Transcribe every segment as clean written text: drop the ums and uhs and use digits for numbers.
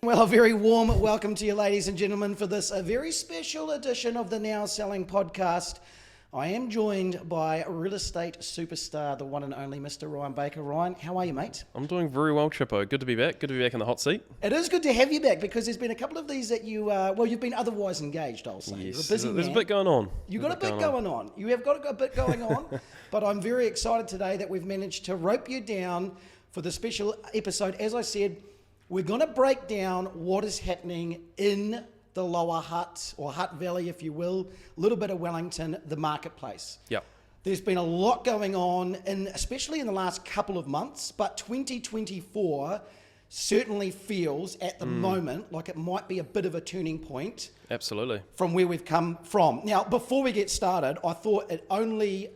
Well, a very warm welcome to you, ladies and gentlemen, for this a very special edition of the Now Selling podcast. I am joined by real estate superstar, the one and only Mr. Ryan Baker. Ryan, how are you, mate? I'm doing very well, Chippo. Good to be back. Good to be back in the hot seat. It is good to have you back because there's been a couple of these that you've been otherwise engaged, I'll say. Yes, You're a busy man. there's a bit going on. You've got a bit going on. You have got a bit going on, but I'm very excited today that we've managed to rope you down for the special episode. As I said, we're going to break down what is happening in the Lower Hutt, or Hutt Valley, if you will, a little bit of Wellington, the marketplace. Yep. There's been a lot going on, especially in the last couple of months, but 2024 certainly feels at the moment like it might be a bit of a turning point. Absolutely. From where we've come from. Now, before we get started, I thought it only,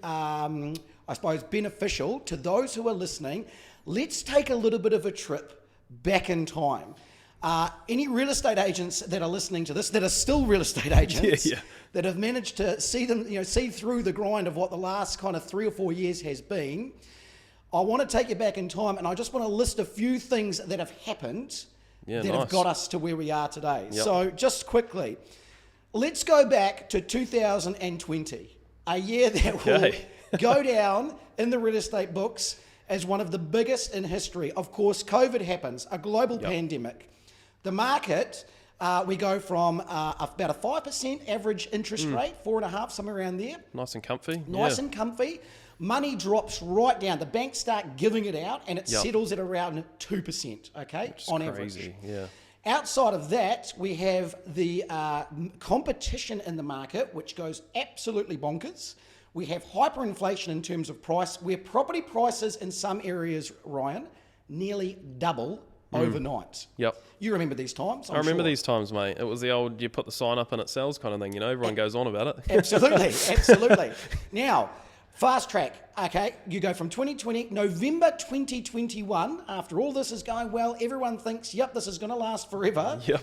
beneficial to those who are listening. Let's take a little bit of a trip back in time. Any real estate agents that are listening to this, that are still real estate agents, that have managed to see through the grind of what the last kind of 3 or 4 years has been, I want to take you back in time, and I just want to list a few things that have happened have got us to where we are today. Yep. So just quickly, let's go back to 2020, a year that will go down in the real estate books as one of the biggest in history. Of course, COVID happens, a global pandemic. The market, we go from about a 5% average interest rate, 4.5%, somewhere around there. Nice and comfy. Nice and comfy. Money drops right down. The banks start giving it out, and it settles at around 2%, okay, on average. Yeah. Outside of that, we have the competition in the market, which goes absolutely bonkers. We have hyperinflation in terms of price, where property prices in some areas, Ryan, nearly double overnight. Yep. You remember these times? I remember these times, mate. It was the old, you put the sign up and it sells kind of thing, everyone goes on about it. Absolutely. Now, fast track, okay, you go from 2020, November 2021, after all this is going well, everyone thinks, yep, this is going to last forever. Yep.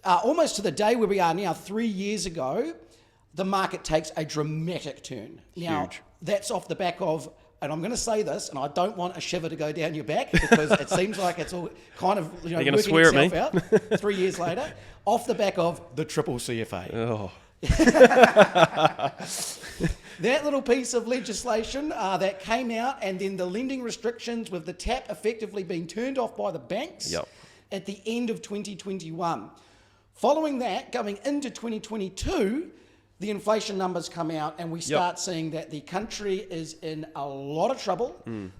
Almost to the day where we are now, 3 years ago, the market takes a dramatic turn. Now, that's off the back of, and I'm going to say this, and I don't want a shiver to go down your back because it seems like it's all kind of working itself out 3 years later, off the back of the triple CFA. Oh. That little piece of legislation that came out, and then the lending restrictions with the tap effectively being turned off by the banks at the end of 2021. Following that, going into 2022, the inflation numbers come out, and we start seeing that the country is in a lot of trouble.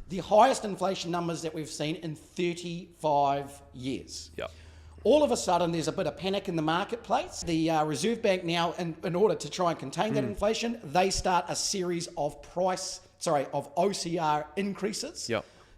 The highest inflation numbers that we've seen in 35 years. All of a sudden, there's a bit of panic in the marketplace. The Reserve Bank now, in order to try and contain that inflation, they start a series of OCR increases.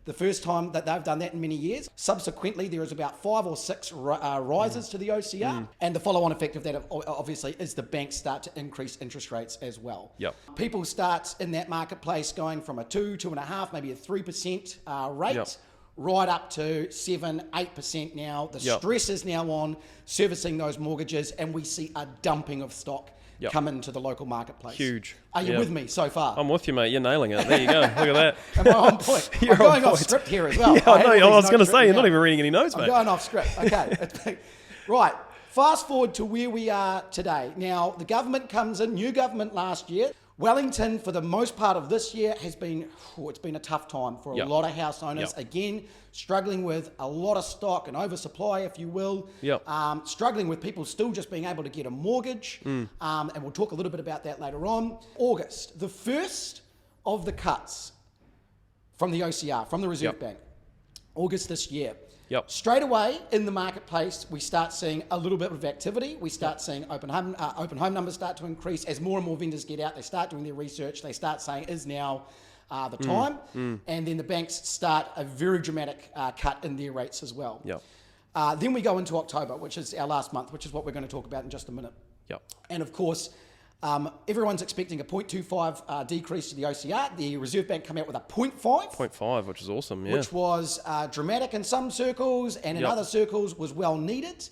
The first time that they've done that in many years. Subsequently, there is about 5 or 6 rises to the OCR. And the follow-on effect of that, obviously, is the banks start to increase interest rates as well. People start in that marketplace going from a 2.5%, maybe a 3% rate, right up to 7-8% now. The stress is now on servicing those mortgages, and we see a dumping of stock come into the local marketplace. Huge. Are you with me so far? I'm with you, mate. You're nailing it. There you go. Look at that. Am I on point? I'm going off script here as well. I was going to say, you're not even reading any notes, mate. I'm going off script. Okay. Right. Fast forward to where we are today. Now, the government comes in, new government last year. Wellington, for the most part of this year, has been, it's been a tough time for a lot of house owners. Again, struggling with a lot of stock and oversupply, if you will. Struggling with people still just being able to get a mortgage. And we'll talk a little bit about that later on. August, the first of the cuts from the OCR, from the Reserve Bank. August this year. Straight away in the marketplace, we start seeing a little bit of activity. We start seeing open home numbers start to increase as more and more vendors get out. They start doing their research. They start saying, is now the time? And then the banks start a very dramatic cut in their rates as well. Then we go into October, which is our last month, which is what we're going to talk about in just a minute. And of course, everyone's expecting a 0.25 decrease to the OCR. The Reserve Bank come out with a 0.5. 0.5, which is awesome, Which was dramatic in some circles, and in other circles was well needed.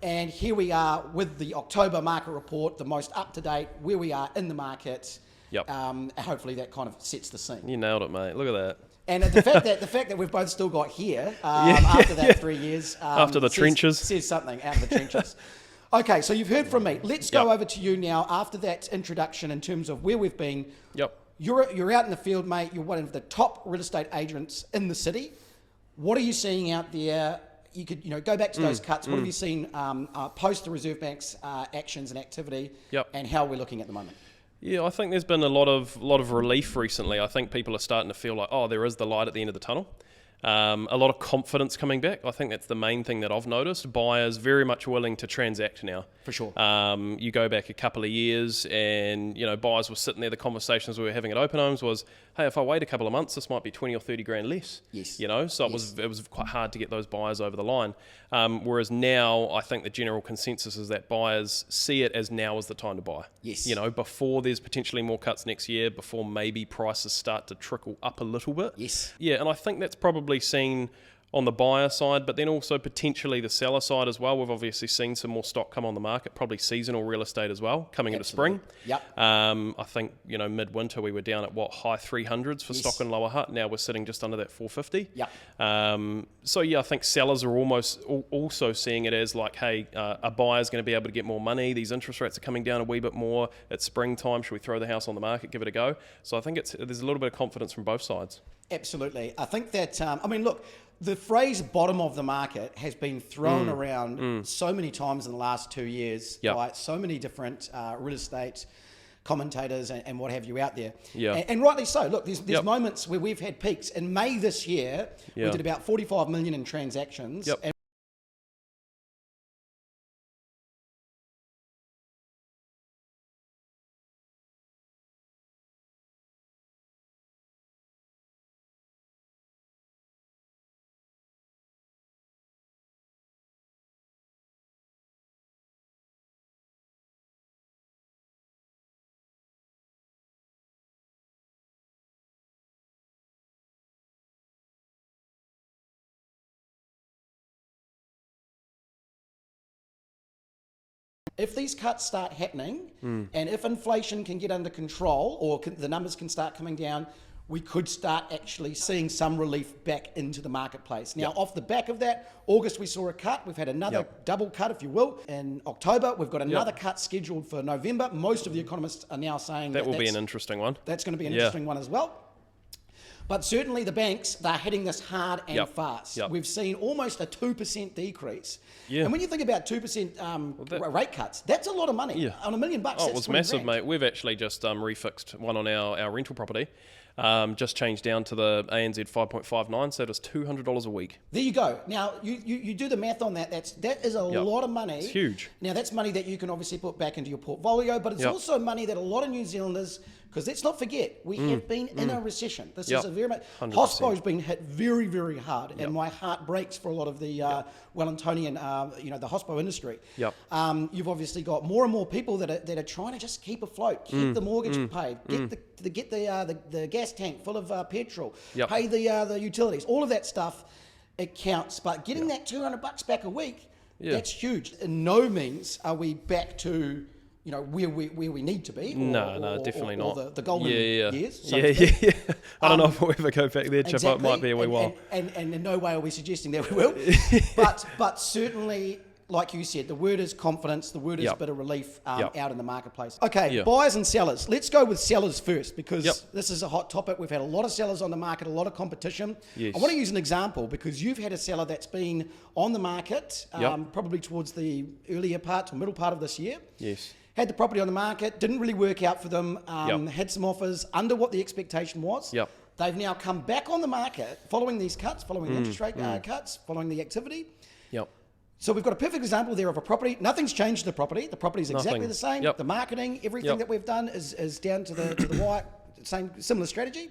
And here we are with the October market report, the most up-to-date, where we are in the market. Hopefully that kind of sets the scene. You nailed it, mate. Look at that. And the fact that we've both still got here after that 3 years, After the trenches. says something out of the trenches. Okay, so you've heard from me. Let's go over to you now after that introduction in terms of where we've been. Yep. You're out in the field, mate. You're one of the top real estate agents in the city. What are you seeing out there? You could, go back to those cuts. What have you seen post the Reserve Bank's actions and activity, and how we're looking at the moment? Yeah, I think there's been a lot of relief recently. I think people are starting to feel like, there is the light at the end of the tunnel. A lot of confidence coming back. I think that's the main thing that I've noticed. Buyers very much willing to transact now. For sure. You go back a couple of years and, buyers were sitting there. The conversations we were having at open homes was, hey, if I wait a couple of months, this might be 20 or 30 grand less. Yes. So it was quite hard to get those buyers over the line. Whereas now, I think the general consensus is that buyers see it as now is the time to buy. Yes. Before there's potentially more cuts next year, before maybe prices start to trickle up a little bit. Yes. Yeah, and I think that's probably seen on the buyer side, but then also potentially the seller side as well. We've obviously seen some more stock come on the market, probably seasonal real estate as well, coming into spring. Yep. I think, midwinter we were down at high 300s for stock in Lower Hutt. Now we're sitting just under that 450. Yep. I think sellers are also seeing it as like, hey, a buyer's going to be able to get more money. These interest rates are coming down a wee bit more. It's springtime. Should we throw the house on the market, give it a go? So I think there's a little bit of confidence from both sides. Absolutely. I think that, look, the phrase bottom of the market has been thrown around so many times in the last 2 years by so many different real estate commentators and what have you out there. Yeah. And rightly so. Look, there's moments where we've had peaks. In May this year, we did about 45 million in transactions. Yep. And if these cuts start happening, and if inflation can get under control, or the numbers can start coming down, we could start actually seeing some relief back into the marketplace. Now, off the back of that, August we saw a cut. We've had another double cut, if you will. In October, we've got another cut scheduled for November. Most of the economists are now saying that will be an interesting one. That's going to be an interesting one as well. But certainly the banks, they're hitting this hard and fast. We've seen almost a 2% decrease. Yeah. And when you think about 2% rate cuts, that's a lot of money. Yeah. On $1 million, it was massive, mate. We've actually just refixed one on our rental property. Just changed down to the ANZ 5.59, so it was $200 a week. There you go. Now, you do the math on that. That is a lot of money. It's huge. Now, that's money that you can obviously put back into your portfolio, but it's also money that a lot of New Zealanders, because let's not forget, we have been in a recession. This is a very much... Hospo's been hit very, very hard, and my heart breaks for a lot of the Wellingtonian, the hospo industry. You've obviously got more and more people that are trying to just keep afloat, keep the mortgage paid, get the gas tank full of petrol, pay the utilities, all of that stuff. It counts, but getting that $200 back a week, that's huge. In no means are we back to where we need to be. No, definitely not. The golden years. I don't know if we'll ever go back there, Chip. It might be a wee while. And in no way are we suggesting that we will. but certainly, like you said, the word is confidence. The word is a bit of relief out in the marketplace. Okay, buyers and sellers. Let's go with sellers first, because this is a hot topic. We've had a lot of sellers on the market, a lot of competition. Yes. I want to use an example, because you've had a seller that's been on the market probably towards the earlier part or middle part of this year. Yes. Had the property on the market, didn't really work out for them, had some offers under what the expectation was. They've now come back on the market following these cuts, following the interest rate cuts, following the activity. So we've got a perfect example there of a property. Nothing's changed the property. The property's exactly the same. The marketing, everything that we've done is down to the wire, similar strategy.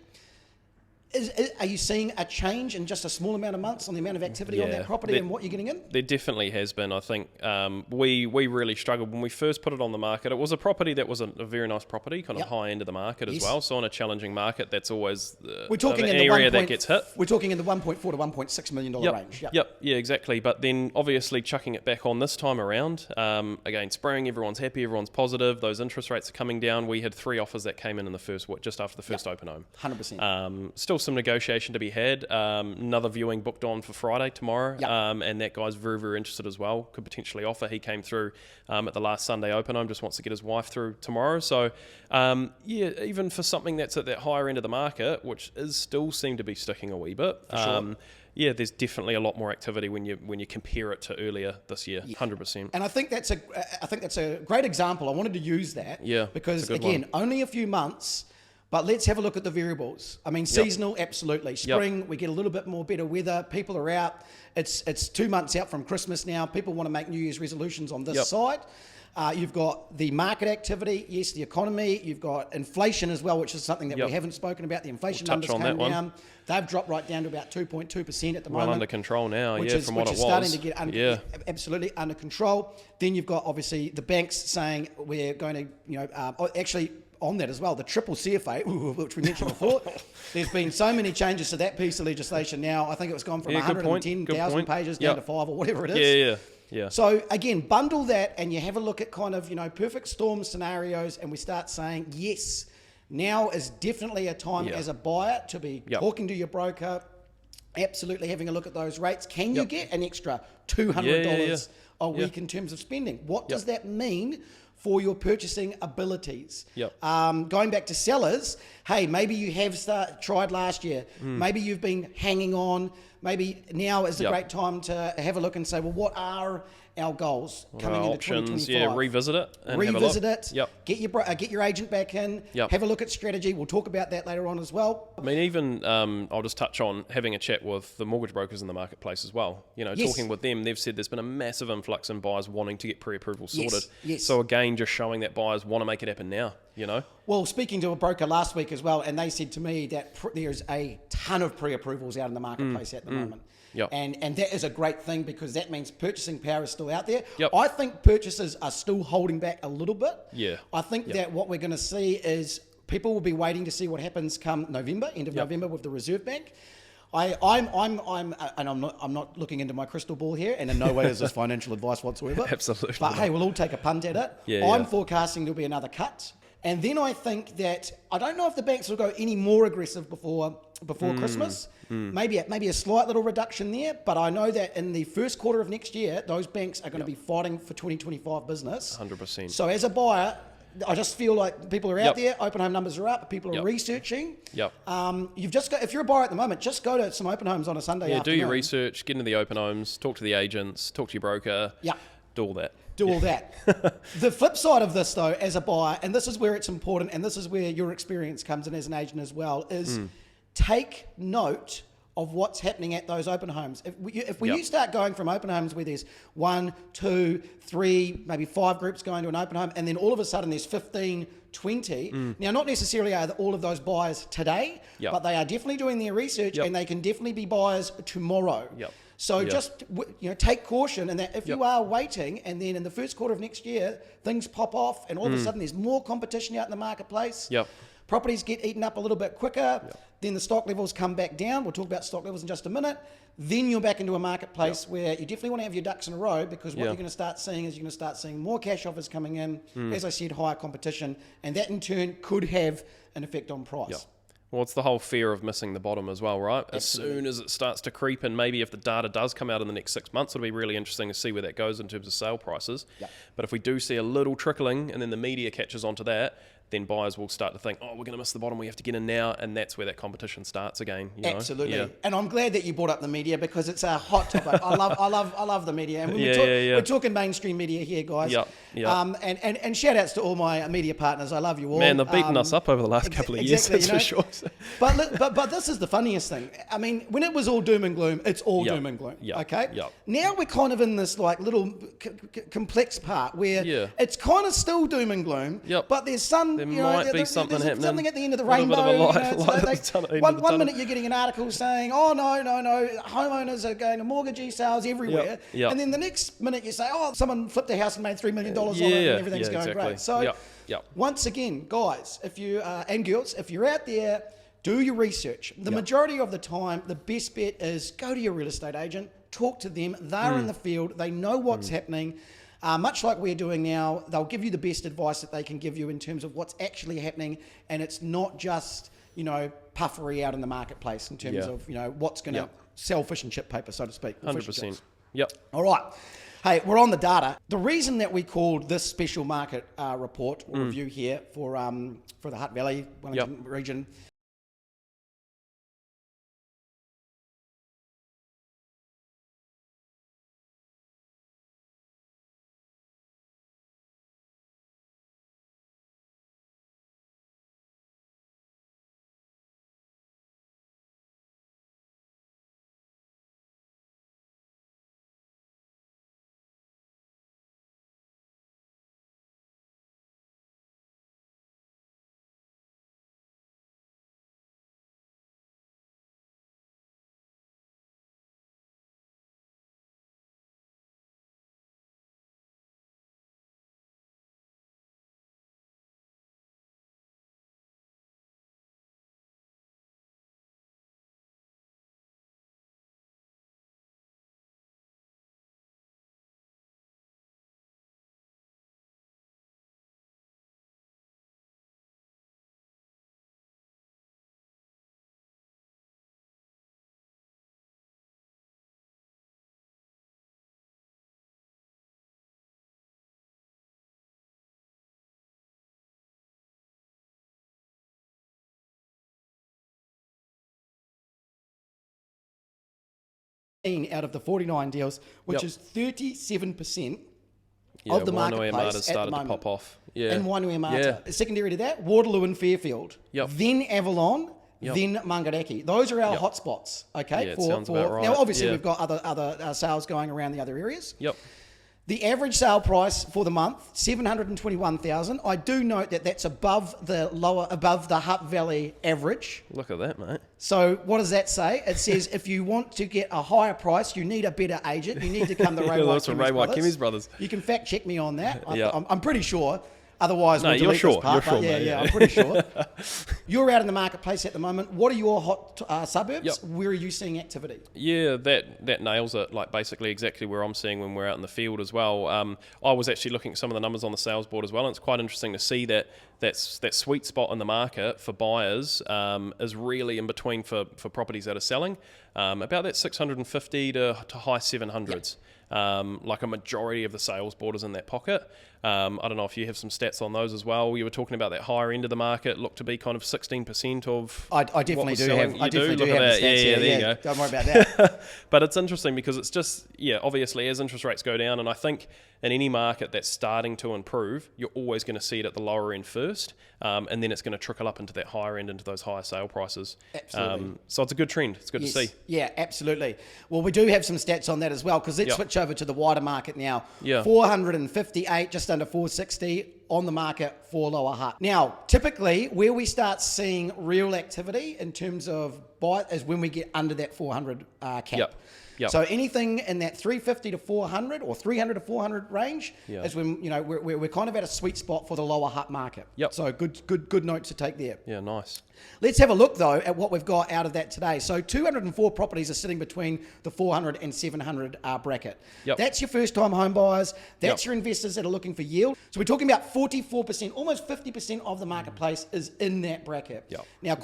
Are you seeing a change in just a small amount of months on the amount of activity on that property and what you're getting in? There definitely has been. I think we really struggled when we first put it on the market. It was a property that was a very nice property, kind of high end of the market as well. So in a challenging market, that's always an area that gets hit. We're talking in the $1.4 to $1.6 million range. Yeah, exactly. But then obviously chucking it back on this time around, again, spring, everyone's happy, everyone's positive, those interest rates are coming down. We had 3 offers that came in the first, just after the first open home. 100%. Still still some negotiation to be had. Another viewing booked on for Friday, tomorrow, Yep. and that guy's very, very interested as well. Could potentially offer. He came through at the last Sunday open home, just wants to get his wife through tomorrow. So, even for something that's at that higher end of the market, which is still seem to be sticking a wee bit. Sure. There's definitely a lot more activity when you compare it to earlier this year, 100%. And I think that's a great example. I wanted to use that because it's a good again, one. only a few months, but let's have a look at the variables. I mean, seasonal, absolutely. Spring, we get a little bit more better weather. People are out. It's 2 months out from Christmas now. People want to make New Year's resolutions on this side. You've got the market activity, yes, the economy. You've got inflation as well, which is something that we haven't spoken about. The inflation numbers came down. They've dropped right down to about 2.2% at the moment. Well under control now, from what it was. Starting to get absolutely under control. Then you've got obviously the banks saying we're going to, actually on that as well, the triple CFA, which we mentioned before. There's been so many changes to that piece of legislation now. I think it's gone from 110,000 pages down to 5 or whatever it is. Yeah. So again, bundle that and you have a look at kind of, perfect storm scenarios, and we start saying, yes, now is definitely a time as a buyer to be talking to your broker, absolutely having a look at those rates. Can you get an extra $200 a week in terms of spending? What does that mean for your purchasing abilities? Going back to sellers, hey, maybe you have tried last year. Maybe you've been hanging on. Maybe now is a great time to have a look and say, well, what are our goals coming into options? 2025? Revisit it. And revisit have a look. it. Get your agent back in. Have a look at strategy. We'll talk about that later on as well. I mean, even I'll just touch on having a chat with the mortgage brokers in the marketplace as well. Talking with them, they've said there's been a massive influx in buyers wanting to get pre-approval sorted. Yes. So again, just showing that buyers want to make it happen now. Well, speaking to a broker last week as well, and they said to me that there's a ton of pre-approvals out in the marketplace at the moment. And that is a great thing because that means purchasing power is still out there. I think purchasers are still holding back a little bit. I think that what we're going to see is people will be waiting to see what happens come November, end of November with the Reserve Bank. I'm not looking into my crystal ball here, and in no way is this financial advice whatsoever. Absolutely. But hey, we'll all take a punt at it. I'm forecasting there'll be another cut. And then I think that I don't know if the banks will go any more aggressive before Christmas. Maybe a slight little reduction there, but I know that in the first quarter of next year, those banks are going to be fighting for 2025 business. 100%. So as a buyer, I just feel like people are out there, open home numbers are up, people are researching. You've just got, if you're a buyer at the moment, just go to some open homes on a Sunday afternoon. Do your research, get into the open homes, talk to the agents, talk to your broker. Do all that. All that. The flip side of this, though, as a buyer, and this is where it's important, and this is where your experience comes in as an agent as well, is take note of what's happening at those open homes. If you start going from open homes where there's 1, 2, 3, maybe 5 groups going to an open home, and then all of a sudden there's 15, 20. Now, not necessarily are all of those buyers today, but they are definitely doing their research, and they can definitely be buyers tomorrow. So just take caution, and that if you are waiting, and then in the first quarter of next year things pop off, and all of a sudden there's more competition out in the marketplace. Properties get eaten up a little bit quicker. Then the stock levels come back down. We'll talk about stock levels in just a minute. Then you're back into a marketplace where you definitely want to have your ducks in a row, because what you're going to start seeing is you're going to start seeing more cash offers coming in. As I said, higher competition, and that in turn could have an effect on price. Well, it's the whole fear of missing the bottom as well, right? As soon as it starts to creep, and maybe if the data does come out in the next 6 months, it'll be really interesting to see where that goes in terms of sale prices. But if we do see a little trickling and then the media catches onto that, then buyers will start to think, we're going to miss the bottom, we have to get in now, and that's where that competition starts again. Absolutely. And I'm glad that you brought up the media, because it's a hot topic. I love the media, and we're talking mainstream media here, guys. And shout outs to all my media partners. I love you all. Man, they've beaten us up over the last couple of years, that's for sure. But this is the funniest thing. I mean, when it was all doom and gloom, it's all doom and gloom. Okay. Now we're kind of in this like little complex part where it's kind of still doom and gloom, but there's some. There might be something happening. Something at the end of the rainbow. One minute you're getting an article saying, no, homeowners are going to mortgagee sales everywhere. And then the next minute you say, someone flipped a house and made $3 million on it, and everything's going great. So once again, guys, if you and girls, if you're out there, do your research. The majority of the time, the best bet is go to your real estate agent, talk to them. They're in the field. They know what's happening. Much like we're doing now, they'll give you the best advice that they can give you in terms of what's actually happening, and it's not just puffery out in the marketplace in terms of, what's going to sell fish and chip paper, so to speak. or fish and 100%. chips. Yep. All right. Hey, we're on the data. The reason that we called this special market report or review here for the Hutt Valley, Wellington region, out of the 49 deals, which is 37% of the marketplace Wainuiomata's started to pop off. Yeah. And Wainuiomata. Secondary to that, Waterloo and Fairfield. Yep. Then Avalon. Then Mangaraki. Those are our hotspots. Okay. Yeah, it sounds about right. Now, obviously, we've got other sales going around the other areas. Yep. The average sale price for the month, $721,000. I do note that that's above the Hutt Valley average. Look at that, mate. So what does that say? It says if you want to get a higher price, you need a better agent. You need to come to Ray White Kemeys Brothers. You can fact check me on that. Yeah. I'm pretty sure. Otherwise, no, we'll you're delete sure. this part. You're sure, mate. Yeah, I'm pretty sure. You're out in the marketplace at the moment. What are your hot suburbs? Yep. Where are you seeing activity? Yeah, that nails it. Like basically exactly where I'm seeing when we're out in the field as well. I was actually looking at some of the numbers on the sales board as well, and it's quite interesting to see that sweet spot in the market for buyers is really in between for properties that are selling, about that 650 to high 700s. Like a majority of the sales board is in that pocket. I don't know if you have some stats on those as well. You were talking about that higher end of the market looked to be kind of 16% of. I definitely do selling. have. I definitely do have the stats. Yeah, there you go. Don't worry about that. But it's interesting because it's just obviously as interest rates go down, and I think in any market that's starting to improve, you're always going to see it at the lower end first, and then it's going to trickle up into that higher end, into those higher sale prices. Absolutely. So it's a good trend. It's good to see. Yeah, absolutely. Well, we do have some stats on that as well, because let's switch over to the wider market now. Yeah. 458, just under 460 on the market for Lower Hutt. Now, typically, where we start seeing real activity in terms of buy is when we get under that 400 cap. Yep. So anything in that 350 to 400 or 300 to 400 range is when we're kind of at a sweet spot for the Lower Hutt market. Yep. So good note to take there. Yeah, nice. Let's have a look though at what we've got out of that today. So 204 properties are sitting between the 400 and 700 bracket. Yep. That's your first time home buyers. That's your investors that are looking for yield. So we're talking about 44%, almost 50% of the marketplace is in that bracket. Yep. Now,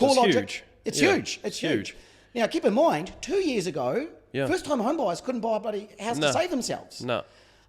it's huge. It's huge. Now, keep in mind, 2 years ago, first-time home buyers couldn't buy a bloody house to save themselves. No.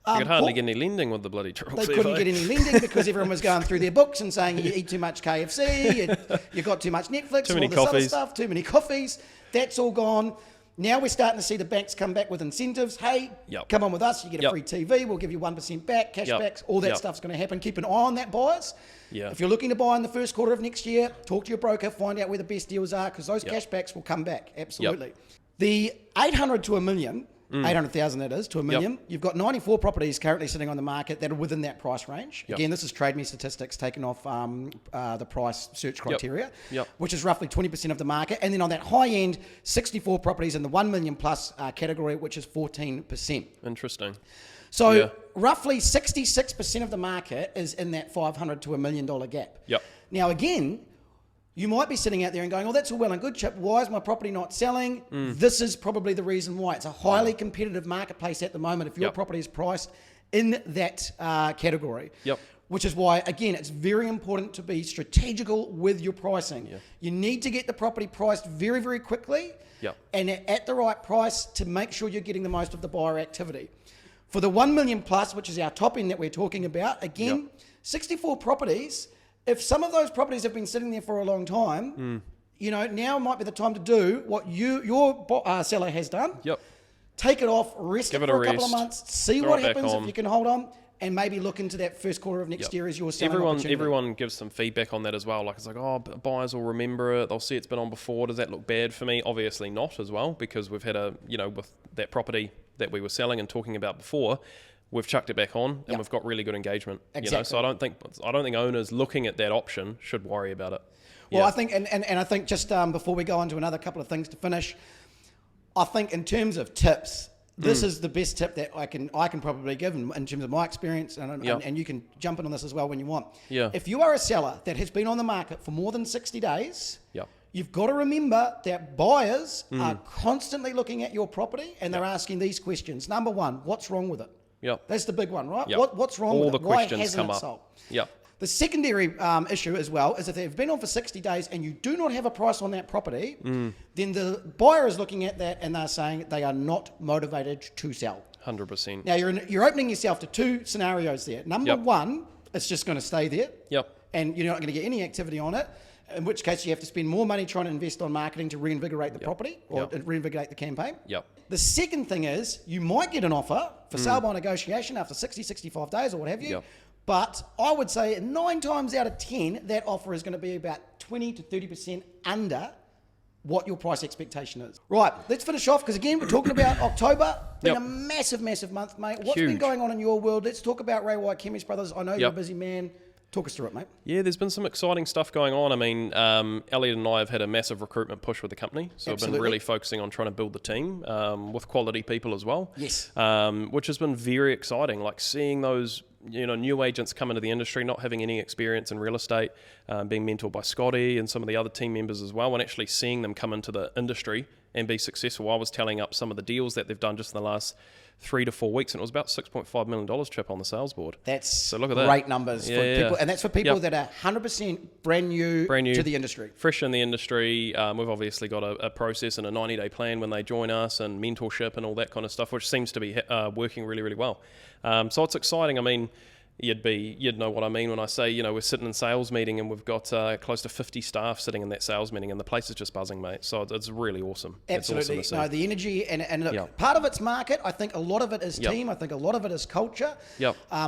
You could hardly get any lending with the bloody trouble. They couldn't get any lending because everyone was going through their books and saying you eat too much KFC, you got too much Netflix, too many all this other coffees. stuff, too many coffees. That's all gone. Now we're starting to see the banks come back with incentives. Hey, come on with us. You get a free TV. We'll give you 1% back, cash backs. All that stuff's going to happen. Keep an eye on that, buyers. Yeah. If you're looking to buy in the first quarter of next year, talk to your broker, find out where the best deals are, because those cash backs will come back. Absolutely. The 800 to a million, 800,000 that is, to a million, you've got 94 properties currently sitting on the market that are within that price range. Again, this is TradeMe statistics taken off the price search criteria, which is roughly 20% of the market. And then on that high end, 64 properties in the 1 million plus category, which is 14%. Interesting. So roughly 66% of the market is in that $500 to $1 million gap. Yep. Now, again, you might be sitting out there and going, oh, that's all well and good, Chip. Why is my property not selling? This is probably the reason why. It's a highly competitive marketplace at the moment if your property is priced in that category. Yep. Which is why, again, it's very important to be strategical with your pricing. Yeah. You need to get the property priced very, very quickly and at the right price to make sure you're getting the most of the buyer activity. For the 1 million plus, which is our top end that we're talking about, again, 64 properties. If some of those properties have been sitting there for a long time, now might be the time to do what your seller has done. Take it off, rest it for a couple of months, see what happens if you can hold on, and maybe look into that first quarter of next year as your selling opportunity. Everyone gives some feedback on that as well. Like, it's like, oh, buyers will remember it. They'll see it's been on before. Does that look bad for me? Obviously not as well, because we've had with that property that we were selling and talking about before, we've chucked it back on and we've got really good engagement. Exactly. So I don't think owners looking at that option should worry about it. Well, I think, and I think just before we go on to another couple of things to finish, I think in terms of tips, this is the best tip that I can probably give in terms of my experience, and you can jump in on this as well when you want. If you are a seller that has been on the market for more than 60 days, you've got to remember that buyers are constantly looking at your property and they're asking these questions. Number one, what's wrong with it? That's the big one, right? What's wrong with it? Why hasn't it sold? The secondary issue as well is if they've been on for 60 days and you do not have a price on that property, then the buyer is looking at that and they're saying they are not motivated to sell. 100%. Now, you're opening yourself to two scenarios there. Number one, it's just going to stay there. And you're not going to get any activity on it, in which case you have to spend more money trying to invest on marketing to reinvigorate the property or reinvigorate the campaign. The second thing is you might get an offer for sale by negotiation after 60, 65 days or what have you. But I would say 9 times out of 10, that offer is going to be about 20 to 30% under what your price expectation is. Right, let's finish off, because again, we're talking about October. Been a massive, massive month, mate. What's been going on in your world? Let's talk about Ray White, Kemeys Brothers. I know you're a busy man. Talk us through it, mate. Yeah, there's been some exciting stuff going on. I mean, Elliot and I have had a massive recruitment push with the company. So I've been really focusing on trying to build the team with quality people as well. Yes. Which has been very exciting. Like seeing those new agents come into the industry, not having any experience in real estate, being mentored by Scotty and some of the other team members as well, and actually seeing them come into the industry and be successful. I was tallying up some of the deals that they've done just in the last 3 to 4 weeks, and it was about $6.5 million trip on the sales board. So look at that. Great numbers for people, and that's for people that are 100% brand new to the industry. Fresh in the industry. We've obviously got a process and a 90-day plan when they join us, and mentorship and all that kind of stuff, which seems to be working really, really well. So it's exciting. I mean, you'd know what I mean when I say, we're sitting in sales meeting and we've got close to 50 staff sitting in that sales meeting, and the place is just buzzing, mate. So it's really awesome. Absolutely. It's awesome to see. No, the energy and look, part of it's market. I think a lot of it is team. I think a lot of it is culture.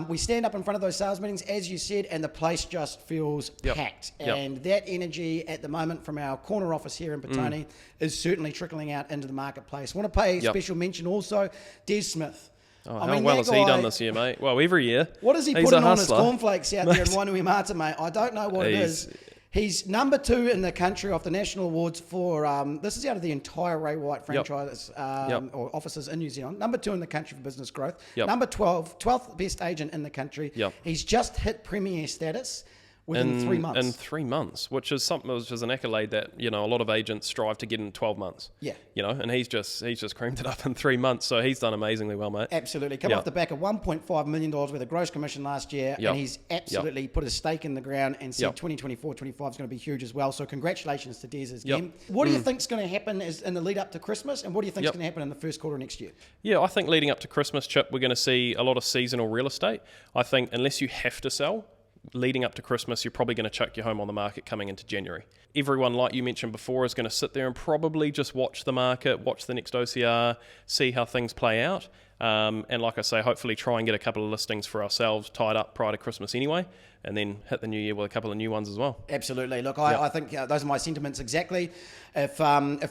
We stand up in front of those sales meetings, as you said, and the place just feels packed. And that energy at the moment from our corner office here in Petone is certainly trickling out into the marketplace. I want to pay special mention also, Des Smith. Oh, how well has he done this year, mate? Well, every year. What is he putting on his cornflakes out there in Wainuiomata, mate? I don't know what it is. He's number 2 in the country off the national awards for, this is out of the entire Ray White franchise or offices in New Zealand. Number 2 in the country for business growth. Number 12th best agent in the country. He's just hit premier status within 3 months. In 3 months, which is an accolade that a lot of agents strive to get in 12 months. And he's just creamed it up in 3 months. So he's done amazingly well, mate. Absolutely, come off the back of $1.5 million worth of gross commission last year, and he's absolutely put his stake in the ground and said 2024, 25 is going to be huge as well. So congratulations to Des again. What do you think is going to happen in the lead up to Christmas, and what do you think is going to happen in the first quarter next year? Yeah, I think leading up to Christmas, Chip, we're going to see a lot of seasonal real estate. I think unless you have to sell, leading up to Christmas, you're probably going to chuck your home on the market coming into January. Everyone, like you mentioned before, is going to sit there and probably just watch the market, watch the next OCR, see how things play out. And like I say, hopefully try and get a couple of listings for ourselves tied up prior to Christmas anyway, and then hit the new year with a couple of new ones as well. Absolutely. Look, I think those are my sentiments exactly. If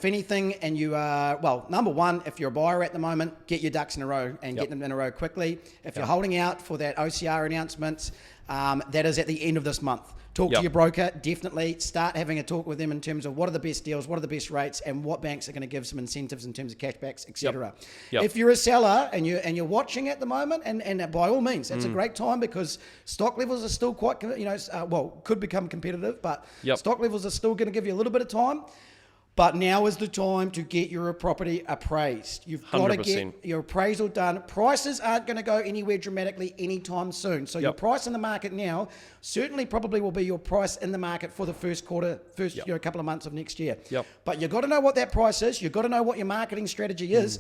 anything, and you are, number one, if you're a buyer at the moment, get your ducks in a row and get them in a row quickly. If you're holding out for that OCR announcement, that is at the end of this month. Talk to your broker, definitely start having a talk with them in terms of what are the best deals, what are the best rates, and what banks are going to give some incentives in terms of cashbacks, etc. If you're a seller and you're watching at the moment, and by all means, it's a great time because stock levels are still quite, could become competitive, but stock levels are still going to give you a little bit of time. But now is the time to get your property appraised. You've got to 100%. get your appraisal done. Prices aren't going to go anywhere dramatically anytime soon. So your price in the market now certainly probably will be your price in the market for the first couple of months of next year. But you've got to know what that price is. You've got to know what your marketing strategy is.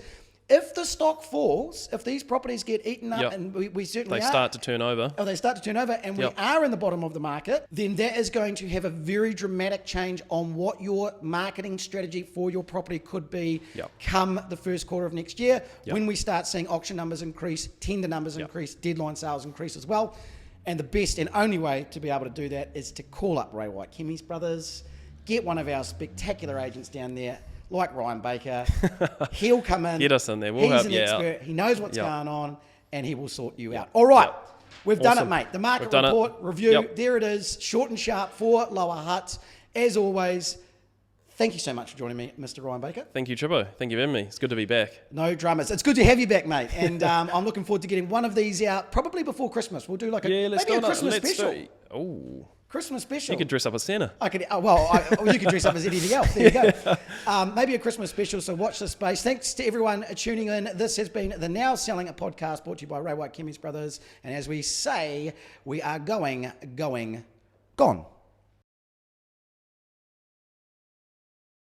If the stock falls, if these properties get eaten up, and we certainly they start to turn over. They start to turn over, and we are in the bottom of the market, then that is going to have a very dramatic change on what your marketing strategy for your property could be come the first quarter of next year, when we start seeing auction numbers increase, tender numbers increase, deadline sales increase as well. And the best and only way to be able to do that is to call up Ray White Kemeys Brothers, get one of our spectacular agents down there, like Ryan Baker. He'll come in. Get us in there. We'll He's an expert. He knows what's going on, and he will sort you out. All right. We've done it, mate. The market report review. There it is. Short and sharp for Lower Hutt. As always, thank you so much for joining me, Mr. Ryan Baker. Thank you, Chibbo. Thank you for having me. It's good to be back. No dramas. It's good to have you back, mate. And I'm looking forward to getting one of these out probably before Christmas. We'll do like maybe a Christmas special. Christmas special. You could dress up as Santa. I could. You could dress up as anything else. There you go. Maybe a Christmas special. So watch this space. Thanks to everyone tuning in. This has been the Now Selling It podcast, brought to you by Ray White Kemeys Brothers. And as we say, we are gone.